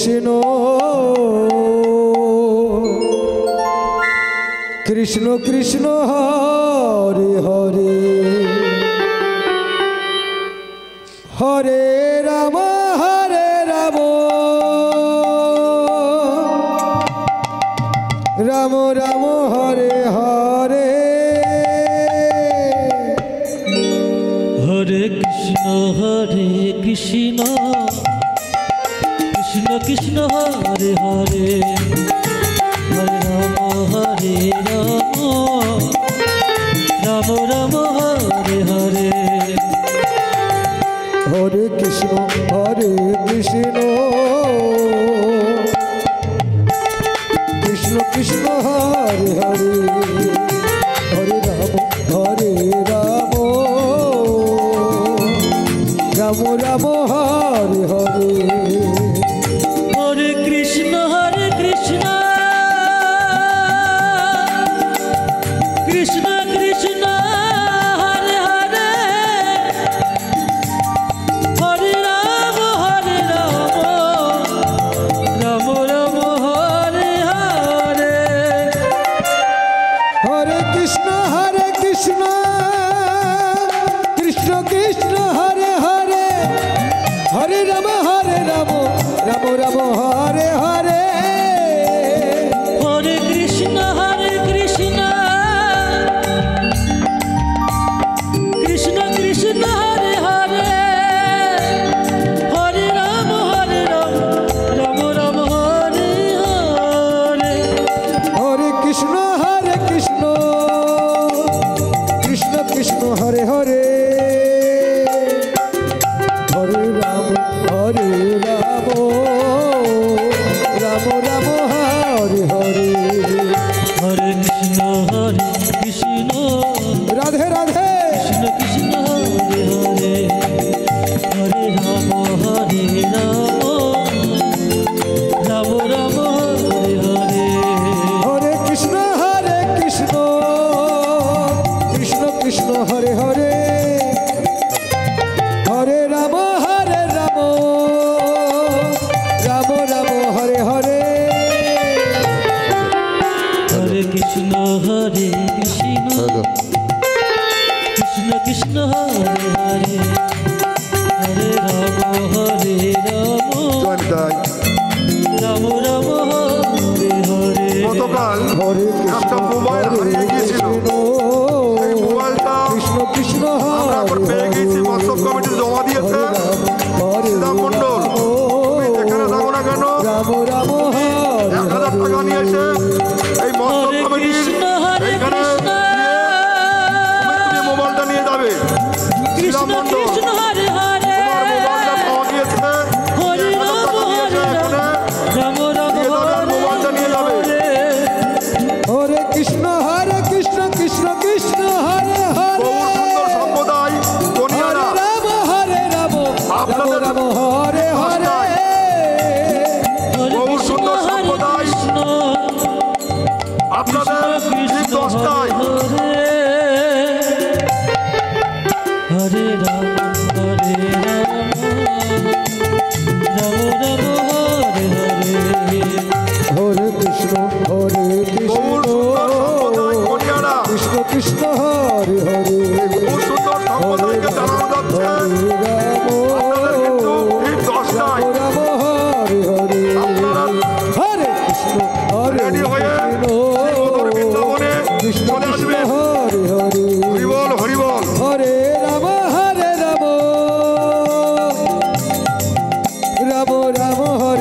কৃষ্ণ কৃষ্ণ কৃষ্ণ হরে হরে হরে রাম রাম রাম হরে হরে হরে কৃষ্ণ কৃষ্ণ কৃষ্ণ হরে হরে হরে রাম রাম রাম হরে হরে হরে কৃষ্ণ কৃষ্ণ কৃষ্ণ হরে হরে হরে রাম রাম রাম হরে হরে হরে কৃষ্ণ কৃষ্ণ কৃষ্ণ হরে হরে হরে রাম রাম রাম হরে হরে হরে কৃষ্ণ কৃষ্ণ কৃষ্ণ হরে হরে হরে রাম রাম রাম হরে হরে হরে কৃষ্ণ কৃষ্ণ কৃষ্ণ হরে হরে হরে রাম রাম রাম হরে হরে হরে কৃষ্ণ কৃষ্ণ কৃষ্ণ হরে হরে হরে রাম রাম রাম হরে হরে হরে কৃষ্ণ কৃষ্ণ রাধে রাধে কৃষ্ণ হরে হরে হরে রাম রাম রাম হরে হরে হরে কৃষ্ণ কৃষ্ণ হরে হরে হরে রাম রাম রাম হরে হরে হরে কৃষ্ণ কৃষ্ণ হরে হরে হরে রাম রাম রাম হরে হরে গতকাল হরে একটা মোবাইল হারিয়ে গিয়েছিল। সেই মোবাইলটা কৃষ্ণ আমরা এখন পেয়ে গেছি, মৎস্য কমিটি জমা দিয়েছে শ্রীরাম মণ্ডল। তুমি যেখানে থাকো না কেন, রাম রাম 1000 টাকা নিয়ে এসে এই মৎস্য হরে কমিটির কৃষ্ণ এইখানে কৃষ্ণ তুমি মোবাইলটা নিয়ে যাবে। শ্রীরাম মণ্ডল কৃষ্ণ হরে হরে তোমার মোবাইলটা পাওয়া গিয়েছে, হরে 1000 টাকা নিয়ে এসে এখানে রাম রাম দিয়ে যাবে, আর মোবাইলটা নিয়ে যাবে। হরে কৃষ্ণ কৃষ্ণ হরে হরে গৌর সুন্দর সম্প্রদায় কনিয়ারা হরে রাম আপনাদের রাম হরে হরে গৌর সুন্দর সম্প্রদায় আপনাদের ঠিক 10টায় হরে রাম রাম রাম হরে হরে হরে কৃষ্ণ গৌর সুন্দর সম্প্রদায় কনিয়ারা কৃষ্ণ হরে হরে গৌর সুন্দর সম্প্রদায়কে জানানো যাচ্ছে আপনাদের কিন্তু ঠিক 10টায় রাম হরে হরে আপনারা হরে কৃষ্ণ রেডি হয়ে শ্রীমধুর বৃন্দাবনে চলে আসবেন। হরে হরে হরিবল হরিবল। হরে রাম রাম রাম হরে